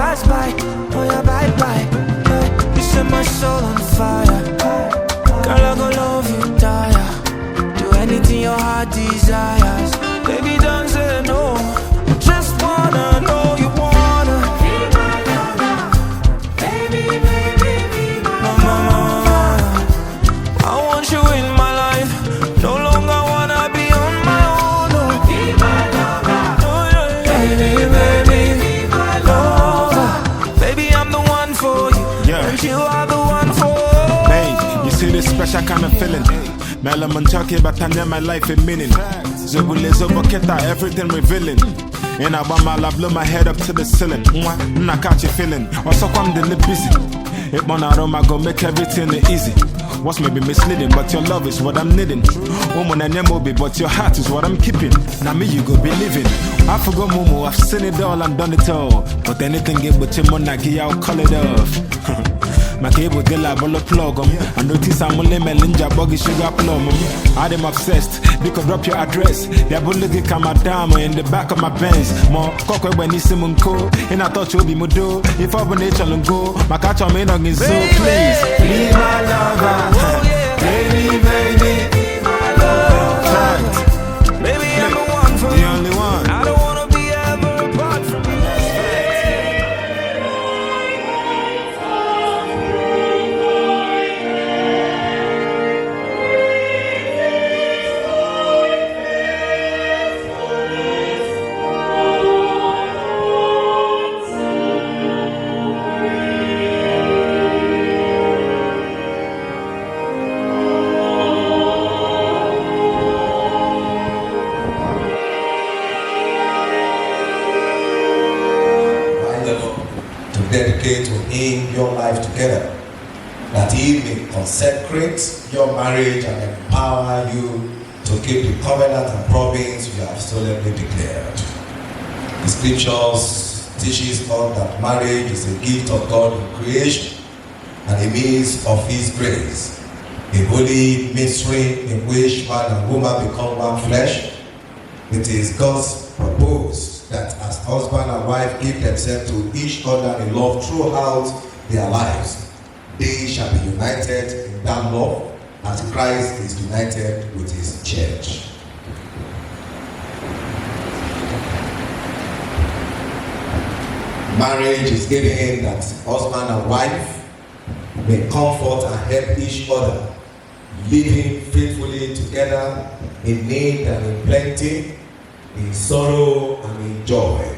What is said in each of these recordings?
pass by. Oh yeah, bye bye. You set my soul on fire. Girl, I go love you, tire. Do anything your heart desires. Baby, don't say no. Just wanna know you wanna be my lover. Baby, baby, be my lover. I want you in my life. No longer wanna be on my own. No. Be my lover. Oh, yeah. Baby, baby, be my lover. Baby, I'm the one for you. Yeah. And you are the one for me. Hey, you see this special kind of feeling. Melaman talking about time my life a meaning. Zobulez Oboketa, everything revealing. And I want my love, blow my head up to the ceiling. I catch you feeling. Also, come the busy. It one aroma go make everything easy. What's maybe misleading, but your love is what I'm needing. Woman and Nmobi, but your heart is what I'm keeping. Now me you go believing. I forgot Momo, I've seen it all and done it all. But anything get but your money, I'll call it off. My cable de la bolo plug I notice I'm only melinja buggy sugar plum. I'm obsessed. They could drop your address. They're bullet come down in the back of my Benz. More cock when you see Munko. And I thought you'll be Mudo. If I were nature and go, my catch on me on so please be my lover. Baby, baby, be my lover. Baby, I'm the one for the you. only one. I don't wanna be ever apart from you. Dedicate to Him your life together, that He may consecrate your marriage and empower you to keep the covenant and promise you have solemnly declared. The scriptures teaches us that marriage is a gift of God in creation and a means of His grace, a holy mystery in which man and woman become one flesh. It is God's purpose that as husband and wife give themselves to each other in love throughout their lives, they shall be united in that love as Christ is united with His church. Marriage is given that husband and wife may comfort and help each other, living faithfully together in need and in plenty, in sorrow and in joy.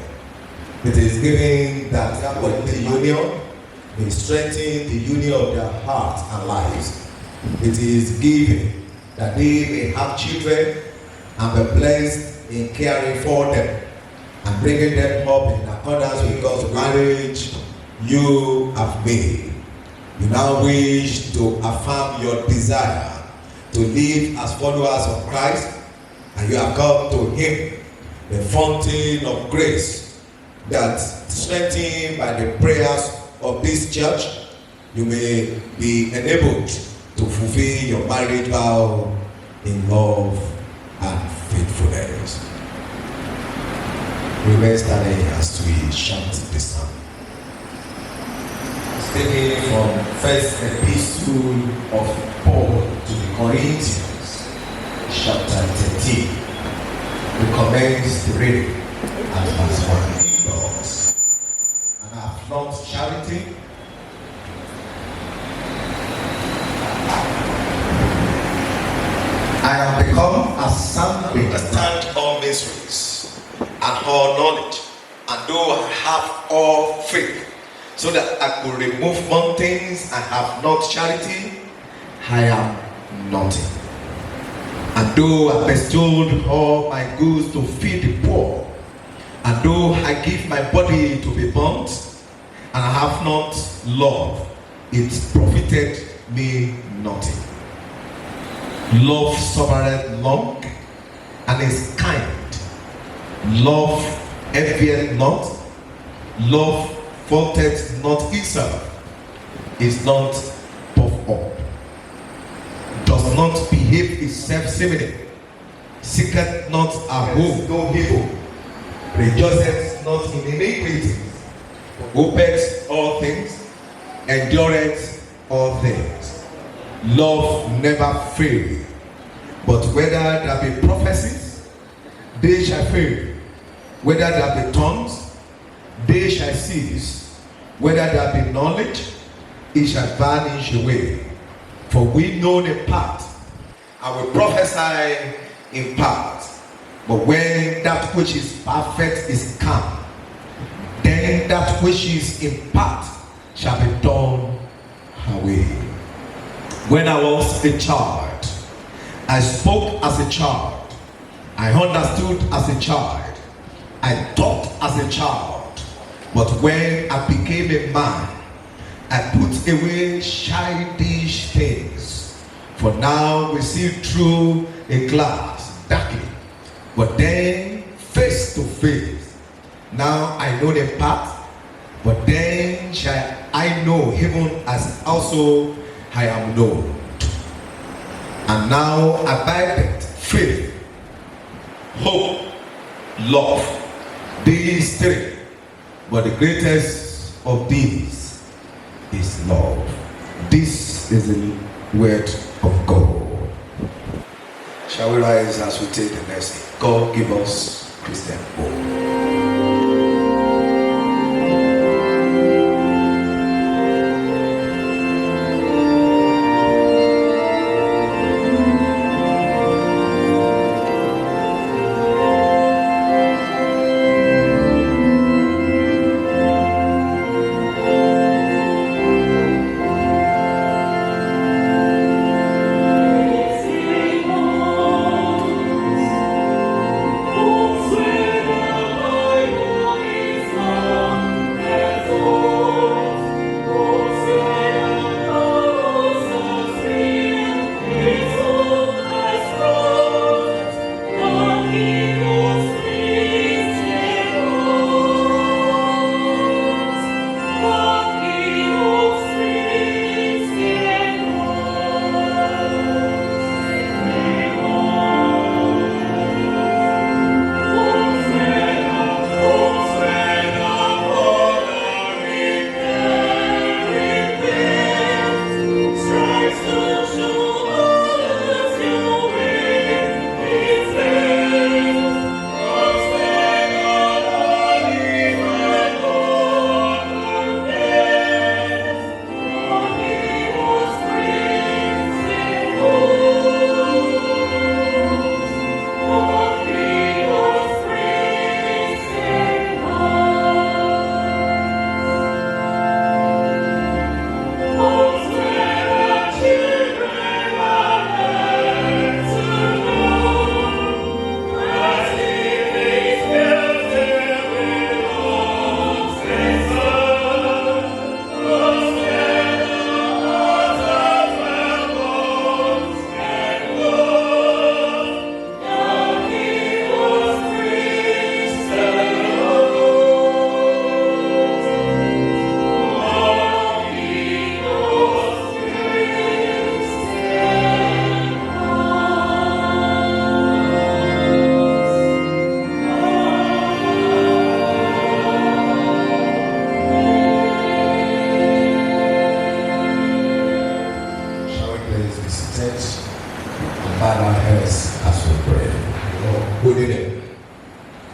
It is given that the union may strengthen the union of their hearts and lives. It is given that they may have children and be blessed in caring for them and bringing them up in accordance with God's marriage you have made. You now wish to affirm your desire to live as followers of Christ, and you have come to Him, the fountain of grace, that strengthened by the prayers of this church, you may be enabled to fulfill your marriage vow in love and faithfulness. Remain standing as we chant this psalm. Taken from First Epistle of Paul to the Corinthians, chapter 13. We commence the reading at verse 1. And I have not charity. I have become a son to understand all mysteries and all knowledge, and though I have all faith, so that I could remove mountains and have not charity, I am nothing. And though I bestowed all my goods to feed the poor, and though I give my body to be burnt, and I have not love, it profited me nothing. Love suffereth long and is kind. Love envieth not. Love vaunteth not itself, is not puffed up, does not behave itself seemingly, seeketh not a home, no evil, rejoiceth not in iniquity, hopeth all things, endureth all things. Love never faileth. But whether there be prophecies, they shall fail. Whether there be tongues, they shall cease. Whether there be knowledge, it shall vanish away. For we know in part, and we prophesy in part. But when that which is perfect is come, then that which is in part shall be done away. When I was a child, I spoke as a child, I understood as a child, I thought as a child. But when I became a man, I put away childish things. For now we see through a glass darkly, but then face to face. Now I know the path, but then shall I know even as also I am known. And now abideth faith, hope, love, these three. But the greatest of these is love. This is the word of God. Shall we rise as we take the next? God give us Christian hope.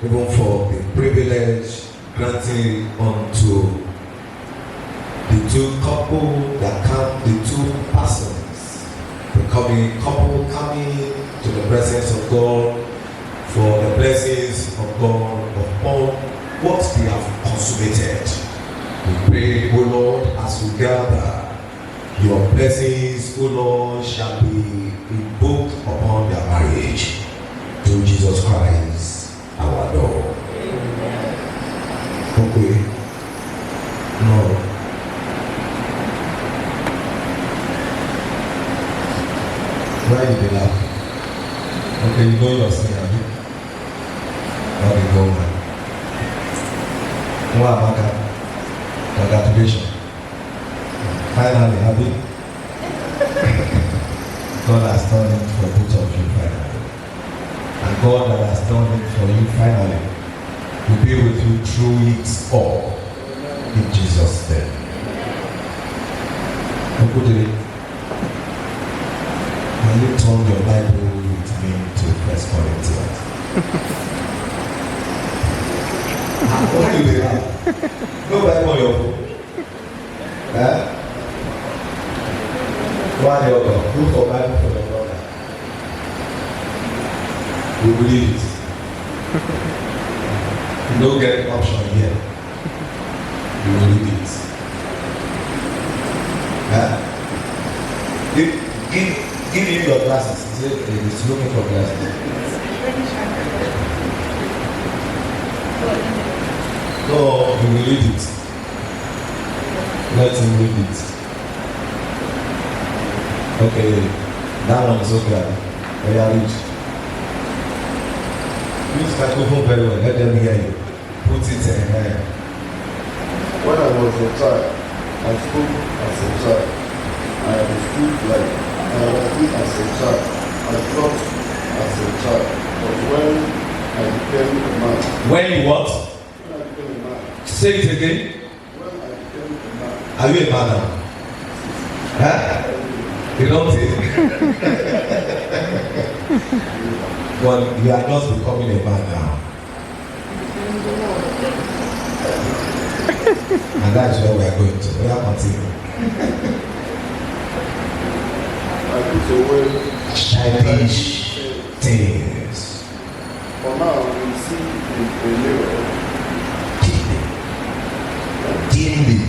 even for the privilege granted unto the two couple that come, the two persons, becoming couple coming to the presence of God for the blessings of God upon what they have consummated. We pray, O Lord, as we gather, your blessings, O Lord, shall be invoked upon their marriage through Jesus Christ, our Lord. Okay. No. Why did they laugh? Okay, you know your sin, have you? Not the government. Nwamaka, congratulations. Finally, have you? God has done it for both of you finally. And God that has done it for you finally will be with you through it all. Okwudili, can you turn your Bible with me to 1 Corinthians? What do you do? No Bible on your phone. Why your God? Look for Bible for your brother. You believe it. You don't get an option here. You will read it. Give him your glasses. He's looking for glasses. No, you will read it. Let him read it. Okay, that one is okay. They are read. Use microphone very well. Let them hear you. Put it in here. When I was a child, I spoke as a child. I understood as a child. I thought as a child. But when I became a man. When you what? When I became a man. Say it again. When I became a man. Are you a man now? Huh? You don't think? Well, you are just becoming a man now. And that is where we are going to. We are continuing. I put away Childish things. For now, we see in a mirror. Dimly.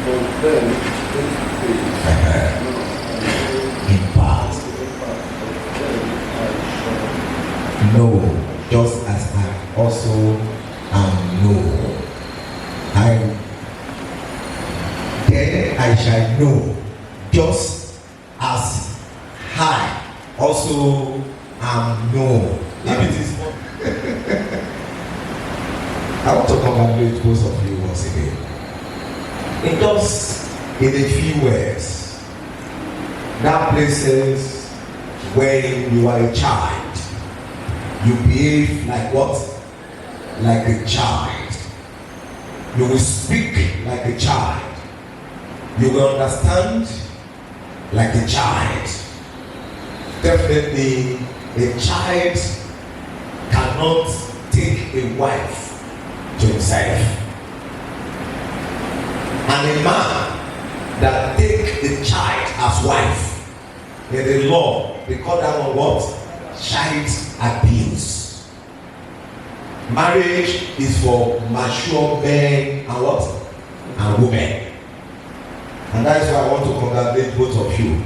But then, face to face. In part. No, just as I also am known. Then I shall know, just as I also am known. If it is I want to congratulate both of you once again. In a few words, that places when you are a child, you behave like what? Like a child. You will speak like a child. You will understand like a child. Definitely, a child cannot take a wife to himself. And a man that take a child as wife, in the law, they call that one what? Child abuse. Marriage is for mature men and what? And women. And that is why I want to congratulate both of you.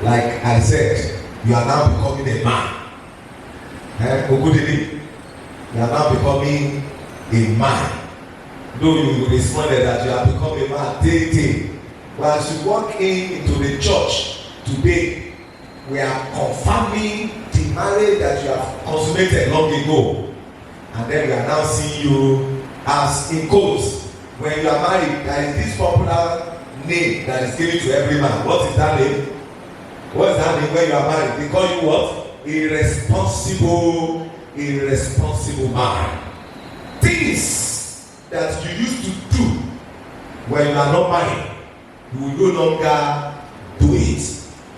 Like I said, you are now becoming a man. Okwudili, you are now becoming a man. Though you responded that you have become a man, but as you walk into the church today, we are confirming the marriage that you have consummated long ago. And then we are now seeing you as in quotes. When you are married, there is this popular name that is given to every man. What is that name? What is that name when you are married? They call you what? Irresponsible man. Things that you used to do when you are not married, you will no longer do it.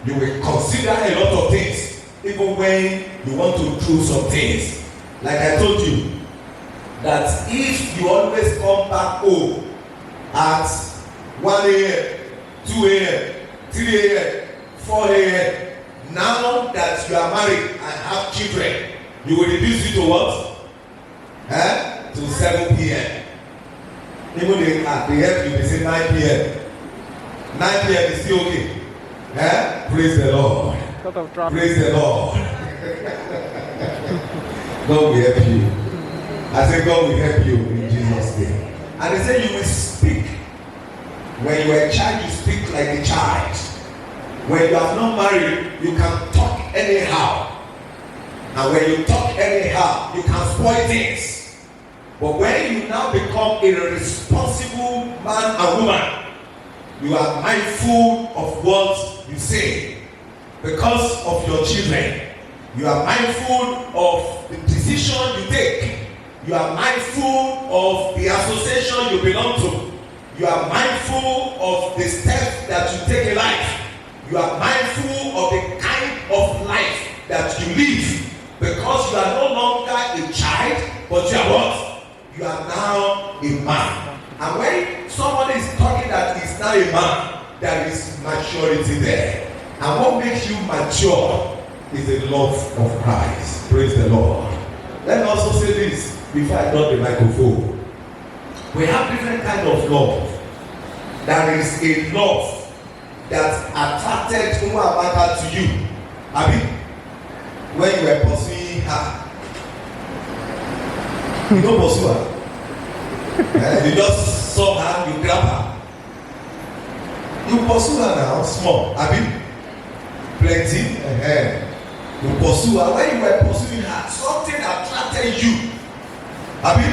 You will consider a lot of things, even when you want to do some things. Like I told you, that if you always come back home at 1 a.m., 2 a.m., 3 a.m., 4 a.m., now that you are married and have children, you will reduce it to what? To 7 p.m. Even they help you, they say 9 p.m. 9 p.m. is still okay. Praise the Lord. Praise the Lord. God will help you. I say God will help you in Jesus' name. And they say you will speak. When you are a child, you speak like a child. When you are not married, you can talk anyhow. And when you talk anyhow, you can spoil things. But when you now become a responsible man and woman, you are mindful of what you say. Because of your children, you are mindful of the decision you take. You are mindful of the association you belong to. You are mindful of the steps that you take in life. You are mindful of the kind of life that you live. Because you are no longer a child, but you are what? You are now a man. And when somebody is talking that he is now a man, there is maturity there. And what makes you mature is the love of Christ. Praise the Lord. Let me also say this before I drop the microphone. We have different kinds of love. There is a love that attracted Nwamaka to you. Abi, when you were pursuing her, you don't pursue her. You just saw her, you grab her. You pursue her now, small. Abi, plenty. You pursue her. When you were pursuing her, something attracted you. Abi,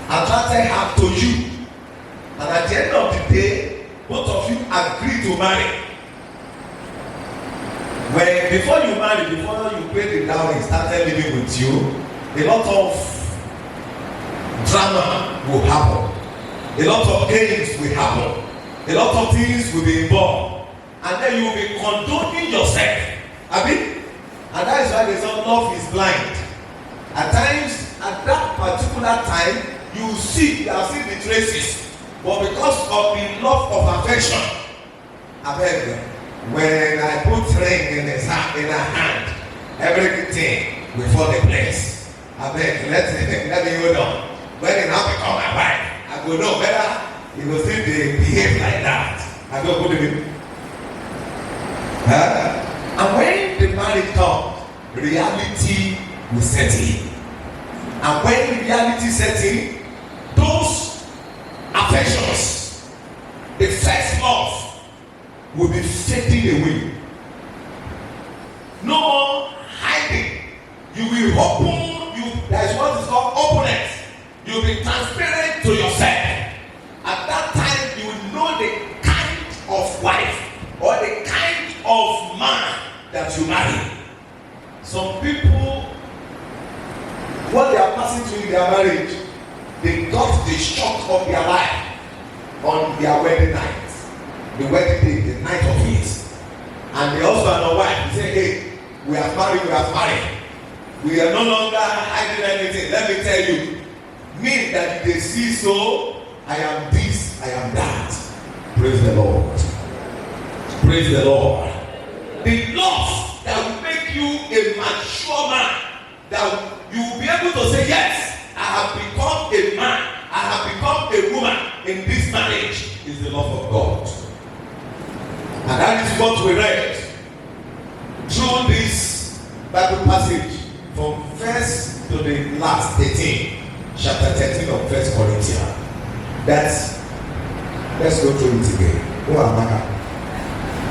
attracted her to you. And at the end of the day, both of you agreed to marry. When before you marry, before you pay the dowry, started living with you, a lot of drama will happen. A lot of games will happen. A lot of things will be involved. And then you will be condoning yourself. Abi? And that is why they say love is blind. At times, at that particular time, you have seen the traces. But because of the love of affection, I beg you, when I put ring in her hand, everything will fall in place. I beg, let me hold on. When it now become my wife, I go know whether it will still behave like that. I go put it in. And when the marriage comes, reality will set in. And when reality sets in, those affections, the first love, will be fading away. No more hiding. You will open. That is what is called openness. You will be transparent to yourself. At that time, you will know the kind of wife or the kind of man that you marry. Some people, what they are passing through in their marriage, they got the shock of their life on their wedding night. The wedding day, the night of it. And the husband or wife say, hey, we are married, we are married. We are no longer hiding anything. Let me tell you, me that they see so, I am this, I am that. Praise the Lord. Praise the Lord. The love that will make you a mature man, that you will be able to say, yes, I have become a man, I have become a woman in this marriage, is the love of God. And that is what we read through this Bible passage from first to the last 18, chapter 13 of 1 Corinthians. Let's go through it again. Nwamaka,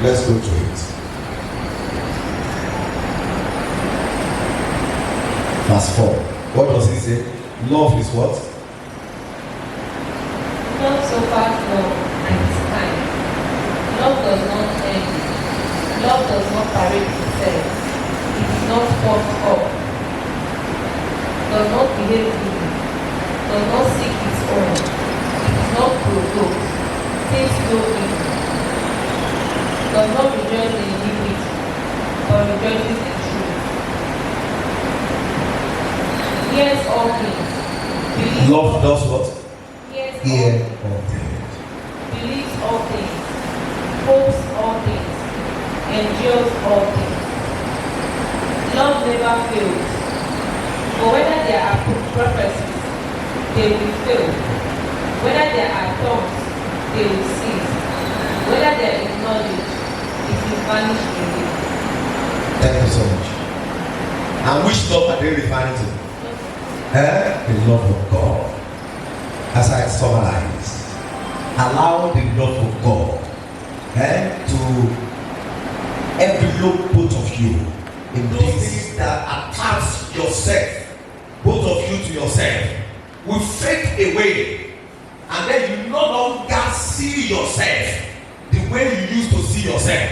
let's go through it. Verse 4. What does he say? Love is what? Love so far love and is kind. Love does not envy. Love does not parade itself. It is not puffed up. Does not behave evil. Does not seek its own. It is not provoked. Thinks no evil. Does not rejoice in iniquity, but rejoices in truth. Hears all things. Believes Love does what? Hears all things. Believes all things. Hopes all things. Endures all things. Love never fails. But whether there are prophecies, they will fail. Whether there are tongues, they will cease. Whether there is knowledge, it will vanish away. Thank you so much. And which love are they referring to? The love of God. As I summarize, allow the love of God to envelope both of you in those things that attach yourself, both of you to yourself, will fade away, and then you no longer see yourself the way you used to see yourself.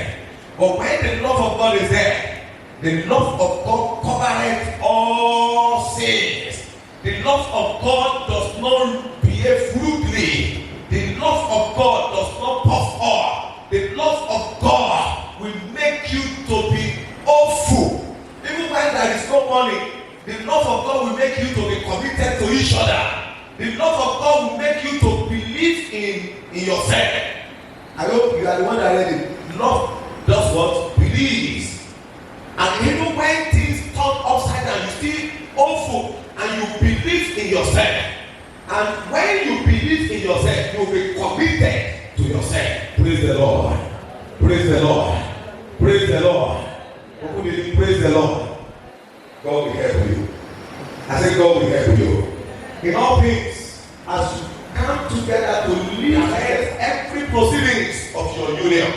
But when the love of God is there, the love of God covereth all sins. The love of God does not behave rudely. The love of God in yourself. I hope you are the one that read it. Love does what? Believes. And even when things turn upside down, you still hopeful and you believe in yourself. And when you believe in yourself, you will be committed to yourself. Praise the Lord. Praise the Lord. Praise the Lord. Okwudili, praise the Lord. God will help you. I say God will help you. In all things, as you come together to live ahead every proceedings of your union.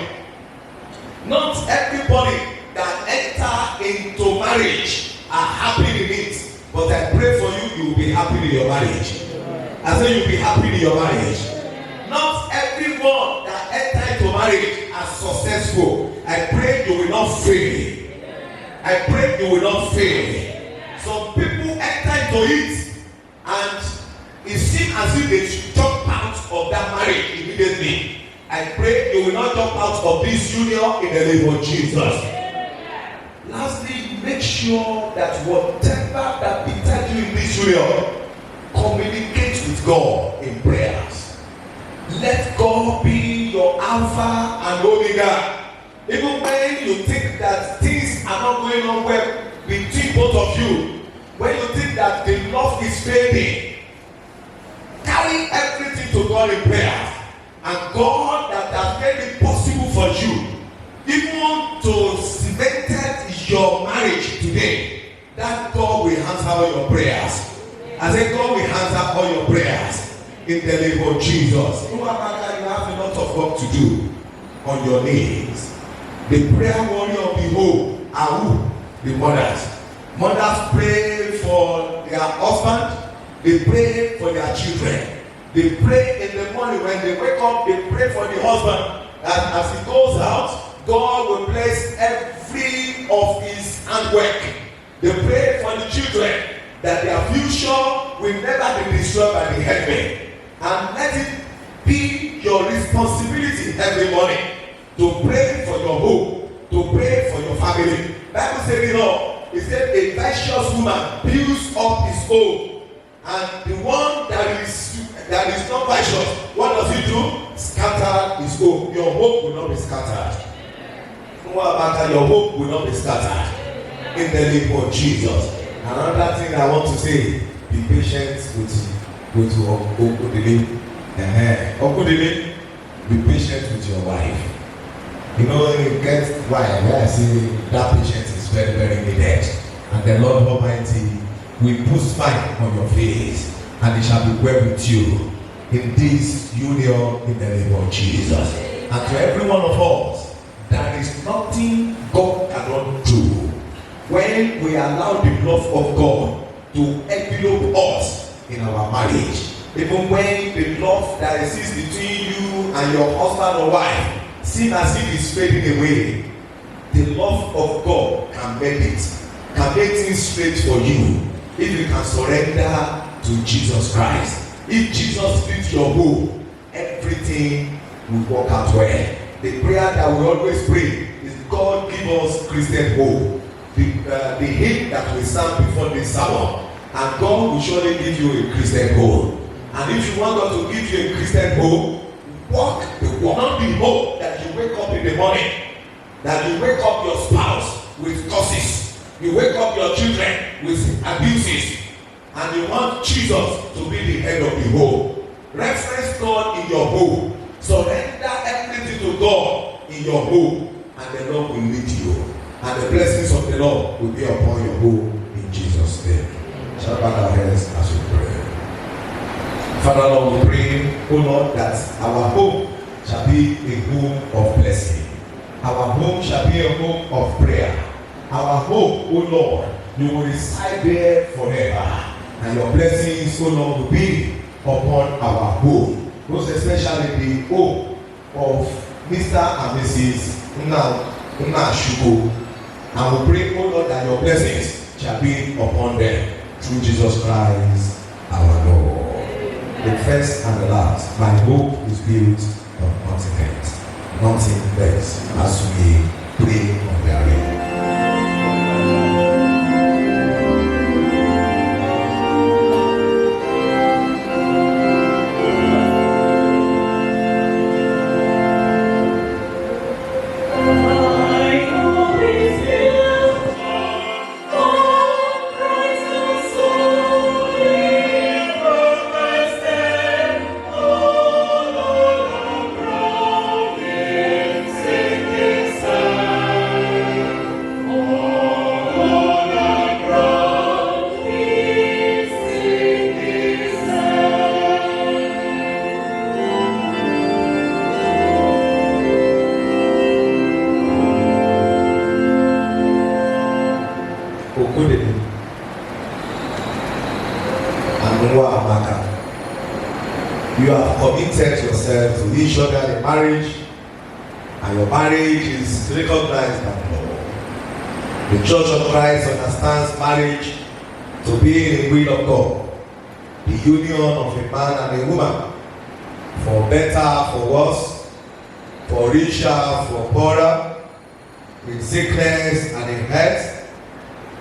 Not everybody that enter into marriage are happy in it. But I pray for you, you will be happy in your marriage. I say you will be happy in your marriage. Not everyone that enter into marriage are successful. I pray you will not fail. I pray you will not fail. Some people enter into it and it seems as if they should jump out of that marriage immediately. I pray you will not jump out of this union in the name of Jesus. Lastly, make sure that whatever that befell you in this union, communicate with God in prayers. Let God be your Alpha and Omega. Even when you think that things are not going on well between both of you, when you think that the love is fading, carry everything to God in prayer. And God that has made it possible for you, even to cement your marriage today, that God will answer all your prayers. I say God will answer all your prayers in the name of Jesus. Nwamaka, you have a lot of work to do on your knees. The prayer warrior of the home are who? The mothers. Mothers pray for their husband. They pray for their children. They pray in the morning when they wake up. They pray for the husband. And as he goes out, God will bless every of his handwork. They pray for the children that their future will never be destroyed by the enemy. And let it be your responsibility every morning to pray for your home, to pray for your family. Bible says, you know, it said a virtuous woman builds up his home, and the one that is not righteous, what does he do? Scatter his home. Your home will not be scattered. Your home will not be scattered. In the name of Jesus. Another thing I want to say: be patient with Okwudili. Okwudili, be patient with your wife. You know, you get why I say that patience is very, very needed. And the Lord Almighty will put smile on your face, and it shall be well with you in this union in the name of Jesus. And to every one of us, there is nothing God cannot do. When we allow the love of God to envelop us in our marriage, even when the love that exists between you and your husband or wife seems as if it's fading away, the love of God can make things straight for you if you can surrender to Jesus Christ. If Jesus fits your home, everything will work out well. The prayer that we always pray is, God give us Christian hope. The hymn that we sang before this sermon, and God will surely give you a Christian hope. And if you want God to give you a Christian hope, walk the walk. Not the hope that you wake up in the morning, that you wake up your spouse with curses, you wake up your children with abuses, and you want Jesus to be the head of the home. Reference God in your home. Surrender everything to God in your home, and the Lord will lead you. And the blessings of the Lord will be upon your home in Jesus' name. Shall we bow our heads as we pray? Father, Lord, we pray, O Lord, that our home shall be a home of blessing. Our home shall be a home of prayer. Our home, O Lord, you will reside there forever. And your blessings, O Lord, will be upon our home. Most especially the home of Mr. and Mrs. Unachukwu. And we pray, O Lord, that your blessings shall be upon them through Jesus Christ our Lord. The first and the last, my hope is built on nothing less, as we pray on their way. committed yourself to each other in marriage, and your marriage is recognized by law. The Church of Christ understands marriage to be the will of God, the union of a man and a woman, for better, for worse, for richer, for poorer, in sickness and in health,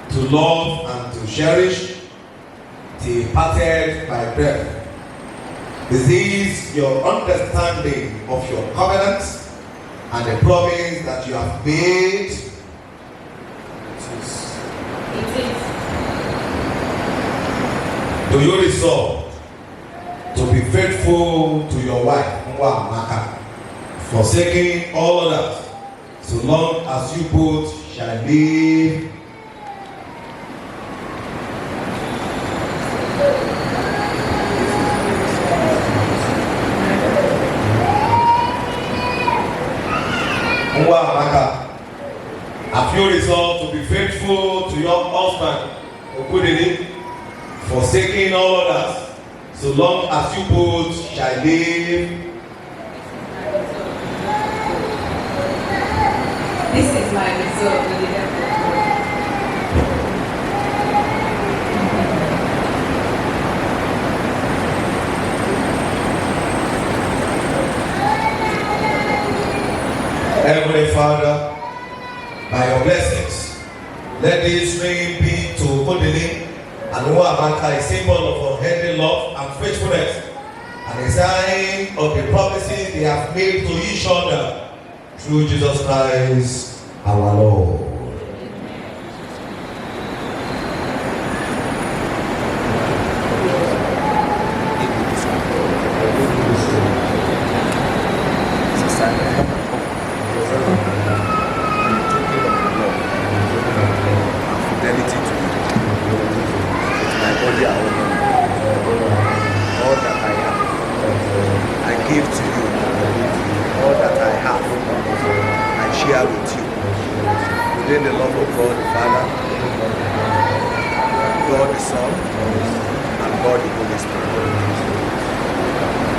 to love and to cherish, till parted by breath. Is this your understanding of your covenant and the promise that you have made? It is. Do you resolve to be faithful to your wife, Nwamaka, forsaking all others, so long as you both shall live? Nwamaka, have you resolved to be faithful to your husband, Okwudili, forsaking all others, so long as you both shall live? This is my result with the help of God. Heavenly Father, by your blessings, let this ring be to Okwudili and Nwamaka a symbol of unending love and faithfulness, and a sign of the promises they have made to each other through Jesus Christ our Lord. Within the love of God the Father, God the Son, and God the Holy Spirit.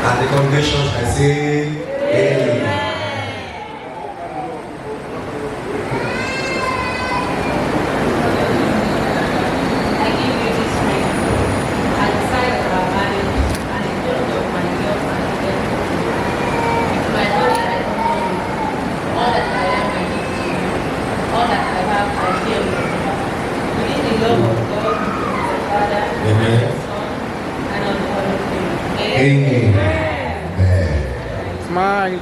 And the congregation shall say, Amen. I give you this ring at the sign of our marriage and the token of my love and fidelity. With my body I honor you. All that I am I give to you. All that I have I share with you. Within the love of God, the Father, Amen. the Son, and of the Holy Spirit. Amen. Smile.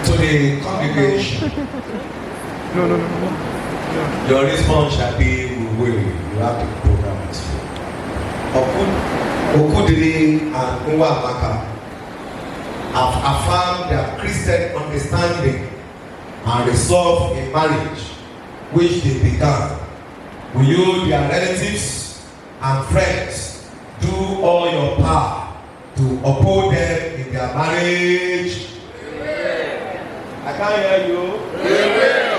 To the congregation, No. your response shall be, we will. You have to program it. Okwudili and Nwamaka have affirmed their Christian understanding and resolve in marriage which they began. Will you, their relatives and friends, do all your power to uphold them in their marriage? I can't hear you. We will.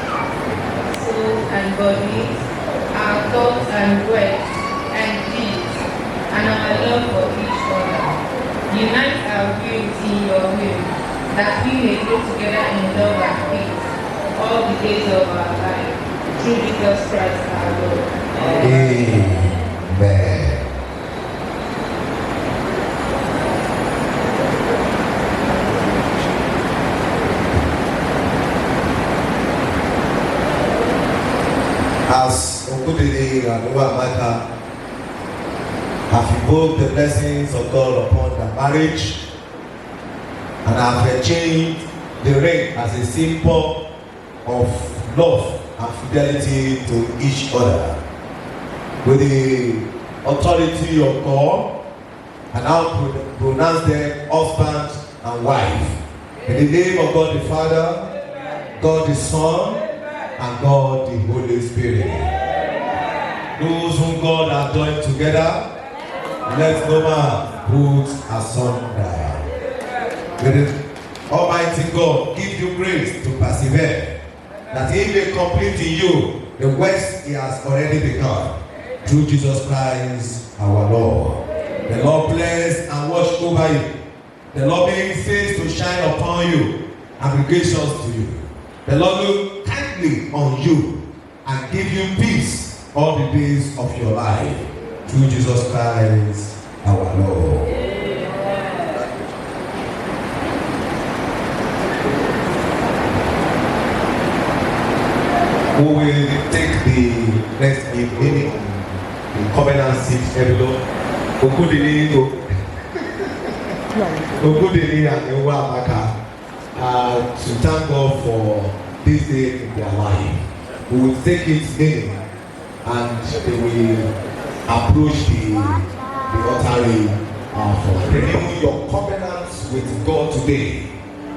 Soul and body, our thoughts and words and deeds, and our love for each other. Unite our wills in your will, that we may grow together in love and peace all the days of our life, through Jesus Christ our Lord. Amen. As Okwudili and Nwamaka have invoked the blessings of God upon their marriage and have exchanged the ring as a symbol of love and fidelity to each other, with the authority of God, and now pronounce them husband and wife. In the name of God the Father, God the Son, and God the Holy Spirit. Those whom God has joined together, let no man put asunder. May the Almighty God give you grace to persevere, that He may complete in you the works He has already begun. Through Jesus Christ our Lord. The Lord bless and watch over you. The Lord make His face to shine upon you and be gracious to you. The Lord look kindly on you and give you peace all the days of your life. Through Jesus Christ our Lord. We will take the next evening in covenant seat envelope. Okwudili and Nwamaka to thank God for this day in their life. We will take it in and they will approach the altar for renewing your covenants with God today.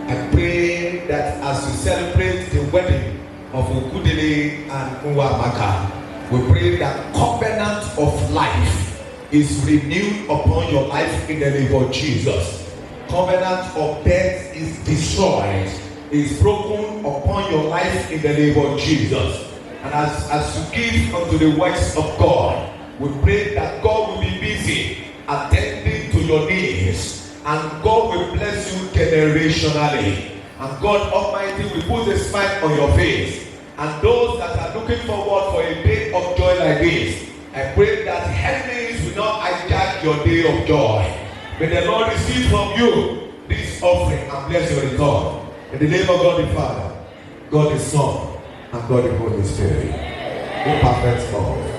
I pray that as you celebrate the wedding of Okwudili and Nwamaka, we pray that covenant of life is renewed upon your life in the name of Jesus. Covenant of death is destroyed, is broken upon your life in the name of Jesus. And as you give unto the works of God, we pray that God will be busy attending to your needs, and God will bless you generationally, and God Almighty will put a smile on your face. And those that are looking forward for a day of joy like this, I pray that enemies will not hijack your day of joy. May the Lord receive from you this offering and bless your return. In the name of God the Father, God the Son, and God the Holy Spirit. In perfect love.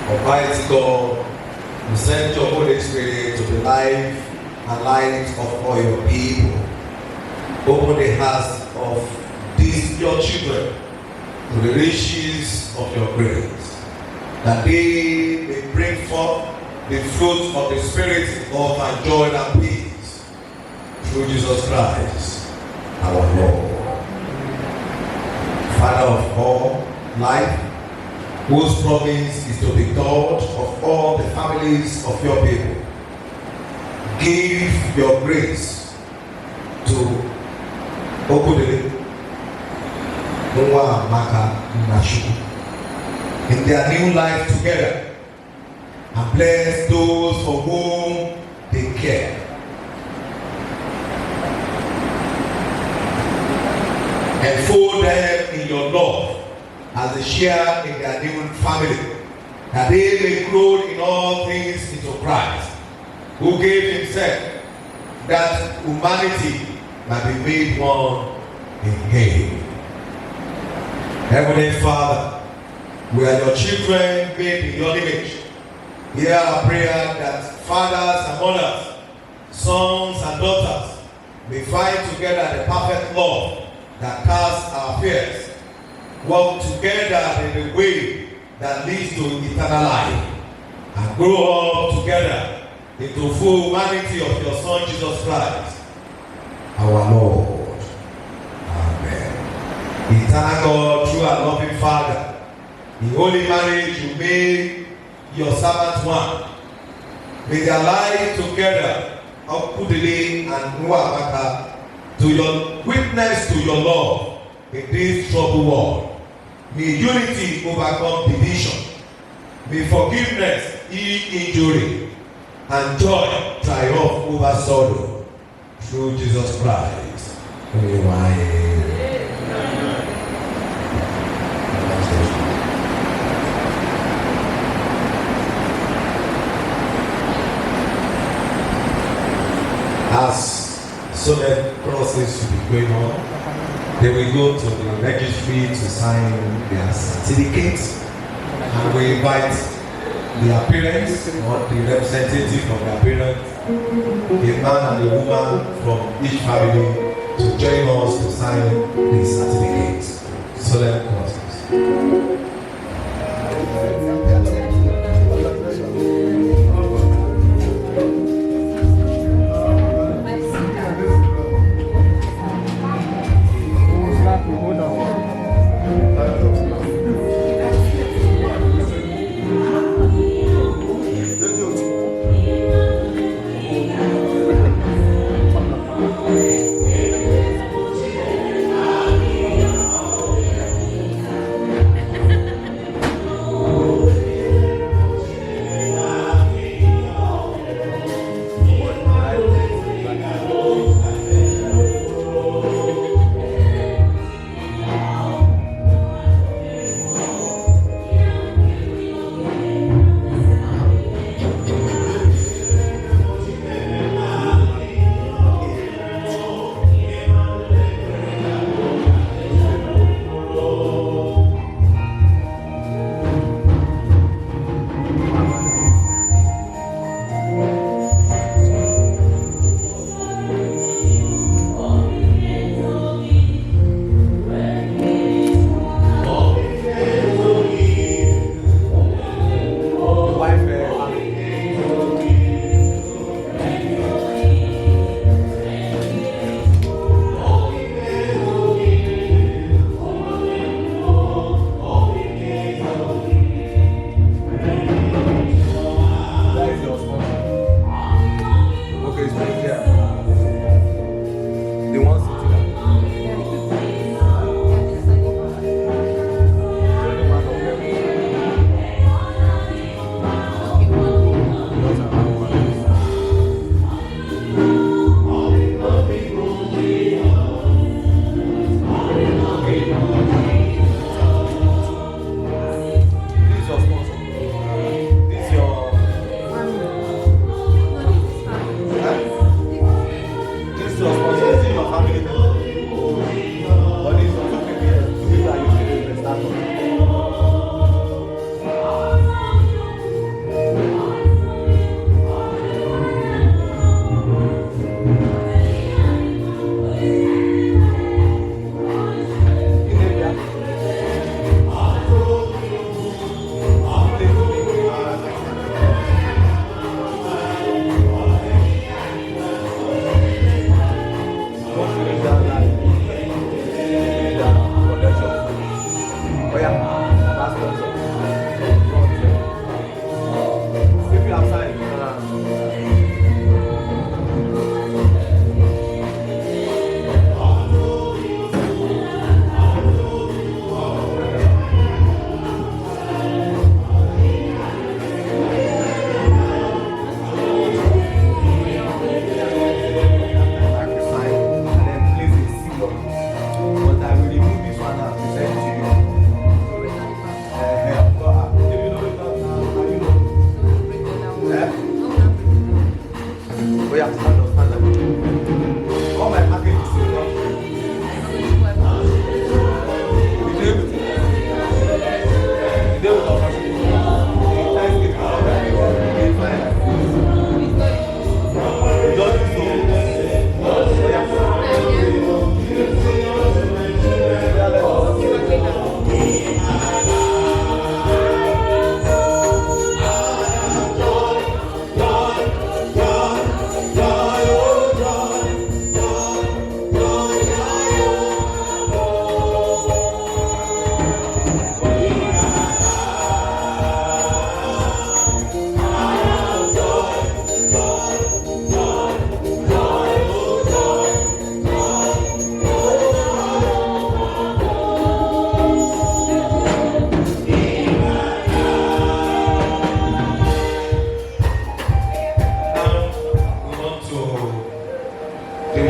Almighty God, you sent your Holy Spirit to be life and light of all your people. Open the hearts of these your children to the riches of your grace, that they may bring forth the fruit of the Spirit of and joy and peace through Jesus Christ, our Lord. Father of all life, whose promise is to be God of all the families of your people, give your grace to Okwudili, Nwamaka, Unachukwu in their new life together, and bless those for whom they care. Enfold them in your love as they share in their new family, that they may grow in all things into Christ, who gave himself that humanity might be made one in him. Heavenly Father, we are your children made in your image. Hear our prayer that fathers and mothers, sons and daughters may find together the perfect love that casts our fears, walk together in the way that leads to eternal life, and grow up together into full humanity of your Son Jesus Christ, our Lord. Amen. Eternal God, true and loving Father, in holy marriage you made your servant one. May their life together, Okwudili and Nwamaka, to your witness to your love in this troubled world. May unity overcome division. May forgiveness heal injury, and joy triumph over sorrow. Through Jesus Christ. Amen. As so many processes will be going on, they will go to the registry to sign their certificates, and we invite their parents or the representative of their parents, a man and a woman from each family, to join us to sign the certificates. Solemn process.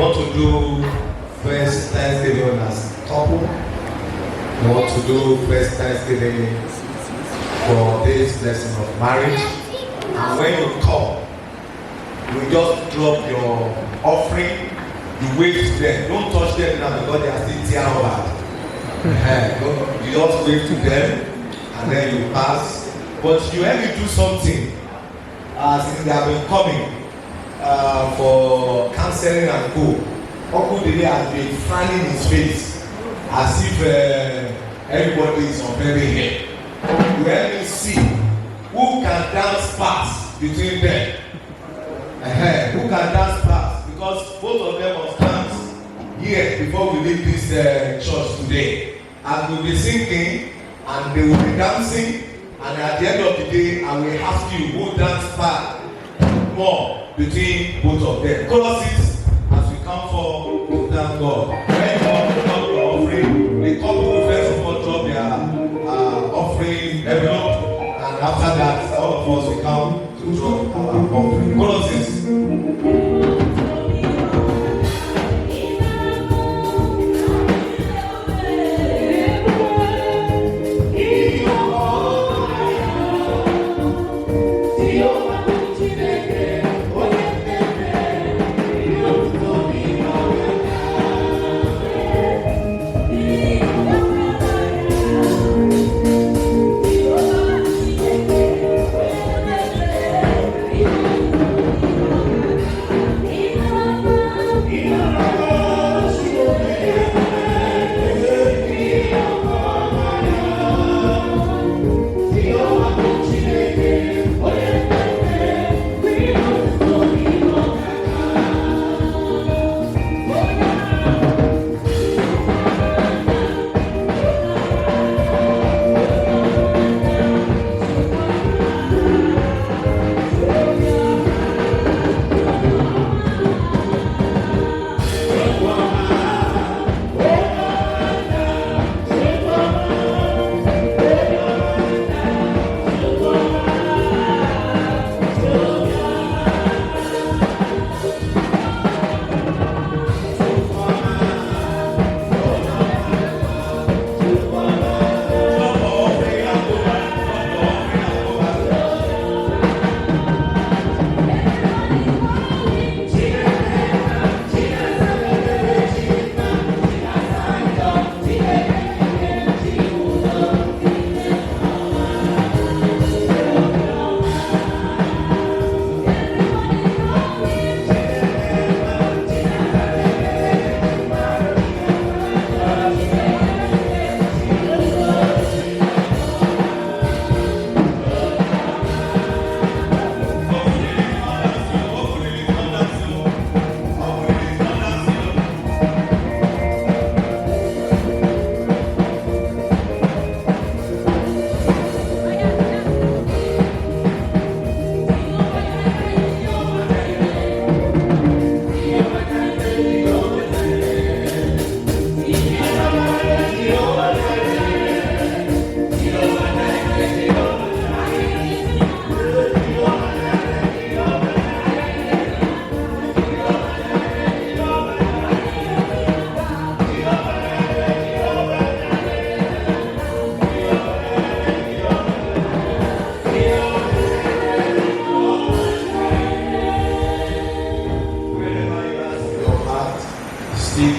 want to do first Thanksgiving as a couple. We want to do first Thanksgiving for this blessing of marriage. And when you come, you just drop your offering, you wave to them. Don't touch them now because they are still tear over. You just wave to them and then you pass. But you help me do something. Since they have been coming for counseling and co. Okwudili has been frowning his face as if everybody is on very here. You help me see who can dance fast between them. Who can dance fast? Because both of them must dance here before we leave this church today. And we'll be singing and they will be dancing. And at the end of the day, I will ask you who dance fast more between both of them. Choruses as we come for to thank God. When you come to drop your offering, the couple will first of all drop their offering envelope, and after that, all of us will come to drop our offering. Choruses.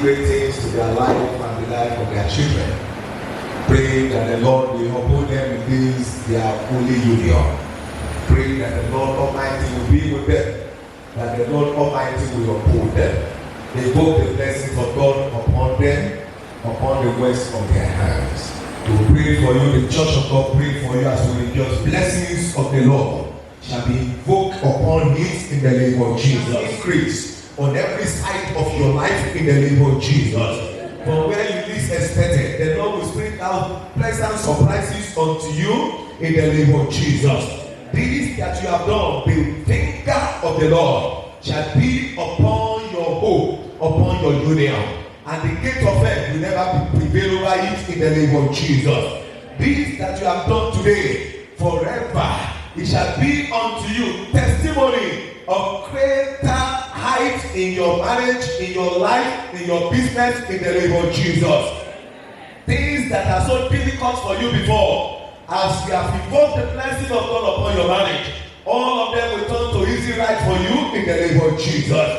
Great things to their life and the life of their children. Pray that the Lord will uphold them in this their holy union. Pray that the Lord Almighty will be with them, that the Lord Almighty will uphold them. They both the blessings of God upon them, upon the works of their hands. To pray for you, the church of God pray for you as we rejoice. Blessings of the Lord shall be invoked upon it in the name of Jesus. Increase on every side of your life in the name of Jesus. From where you least expected, the Lord will bring out pleasant surprises unto you in the name of Jesus. This that you have done, the finger of the Lord shall be upon your home, upon your union, and the gate of hell will never prevail over it in the name of Jesus. This that you have done today, forever, it shall be unto you testimony of greater heights in your marriage, in your life, in your business, in the name of Jesus. Things that are so difficult for you before, as we have invoked the blessing of God upon your marriage, all of them will turn to easy right for you in the name of Jesus.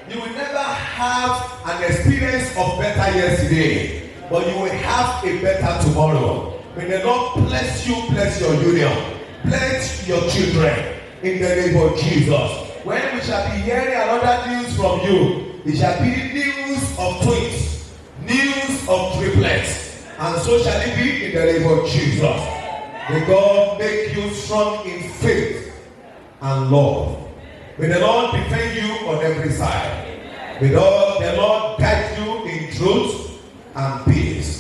You will never have an experience of better yesterday, but you will have a better tomorrow. May the Lord bless you, bless your union, bless your children in the name of Jesus. When we shall be hearing another news from you, it shall be news of twins, news of triplets, and so shall it be in the name of Jesus. May God make you strong in faith and love. May the Lord defend you on every side. May the Lord guide you in truth and peace.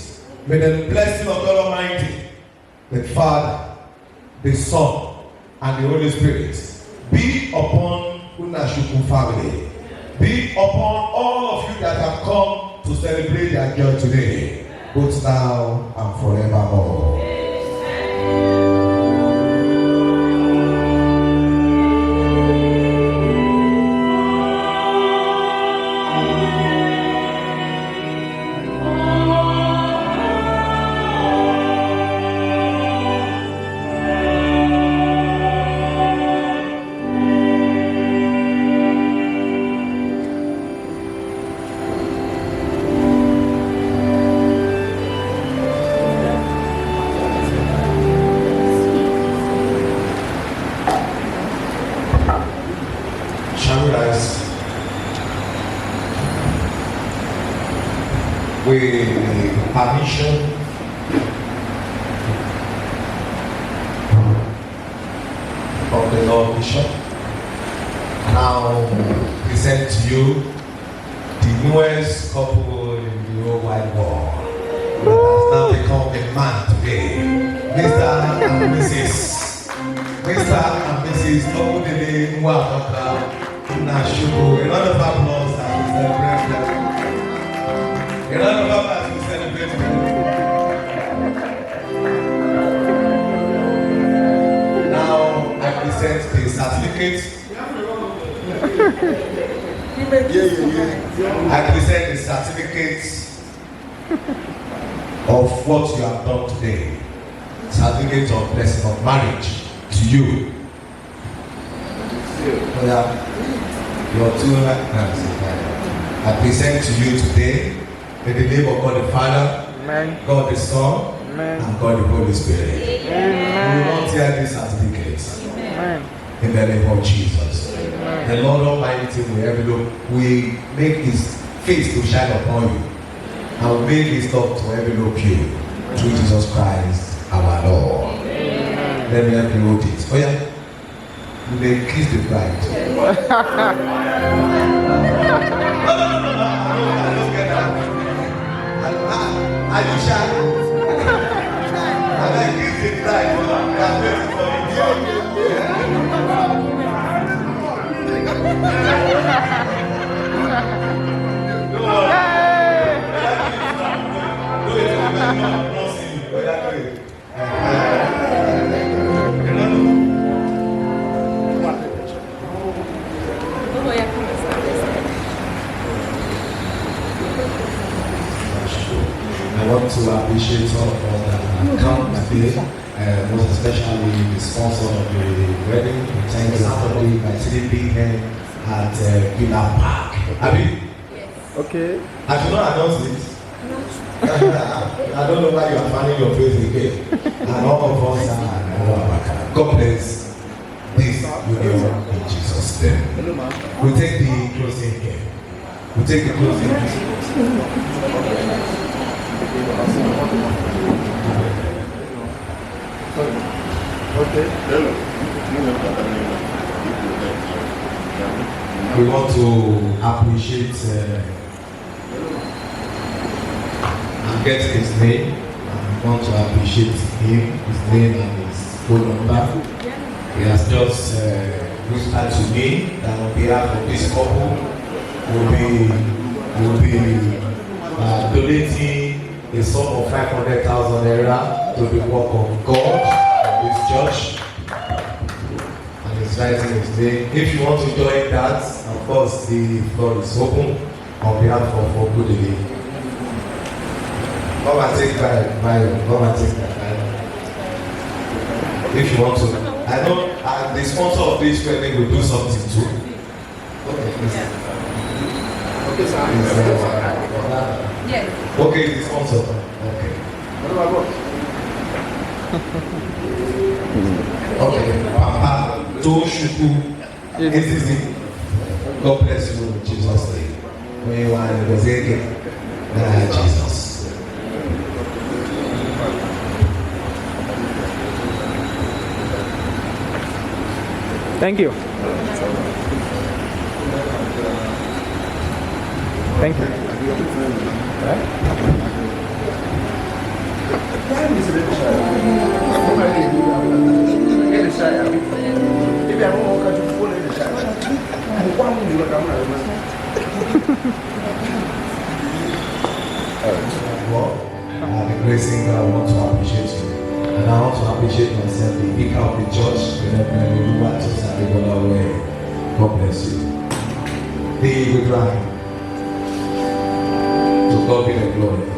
May the blessing of God Almighty, the Father, the Son, and the Holy Spirit be upon Unachukwu family. Be upon all of you that have come to celebrate their joy today, both now and forevermore. With the permission of the Lord Bishop, now present to you the newest couple in the whole wide world that has now become a man today, Mr. and Mrs. Okwudili, Nwamaka, Unachukwu. A lot of applause as we celebrate them. A lot of applause as we celebrate them. Now I present the certificate. I present the certificate of what you have done today. Certificate of blessing of marriage to you. Your two hands. I present to you today in the name of God the Father, Amen. God the Son, Amen. And God the Holy Spirit. Amen. We will not tear these certificates. Amen. In the name of Jesus. Amen. The Lord Almighty will make His face to shine upon you, and will make His love to envelop you through Jesus Christ our Lord. Amen. Let me help you hold it. Oh yeah. You may kiss the bride. No. I don't get that. Are you shy? And I kiss the bride. I'm waiting for you. I want to appreciate all of that come today, most especially the sponsor of the wedding. We thank you for by CDP here at Villa Park. Abi? Yes. Okay. I should not announce it. I don't know why you are fanning your face again. And all of us are Nwamaka. God bless this union in Jesus' name. We take the closing here. We take the closing here. We want to appreciate and get his name. We want to appreciate him, his name and his phone number. He has just reached out to me that on behalf of this couple will be donating a sum of 500,000 naira to the work of God in this church. And his writing his name. If you want to join that, of course, the floor is open on behalf of Okwudili. Come and take Bible. Come and take that Bible. If you want to. I know the sponsor of this wedding will do something too. Okay, please. Okay, sir. Yes. Okay, the sponsor. Okay. Okay, Papa Onyachukwu, God bless you in Jesus' name. When you are in the Jesus. Thank you. Thank you. The great singer, I want to appreciate you. And I want to appreciate myself, the vicar of the church, the NWATA, God bless you. The good line. To God be the glory.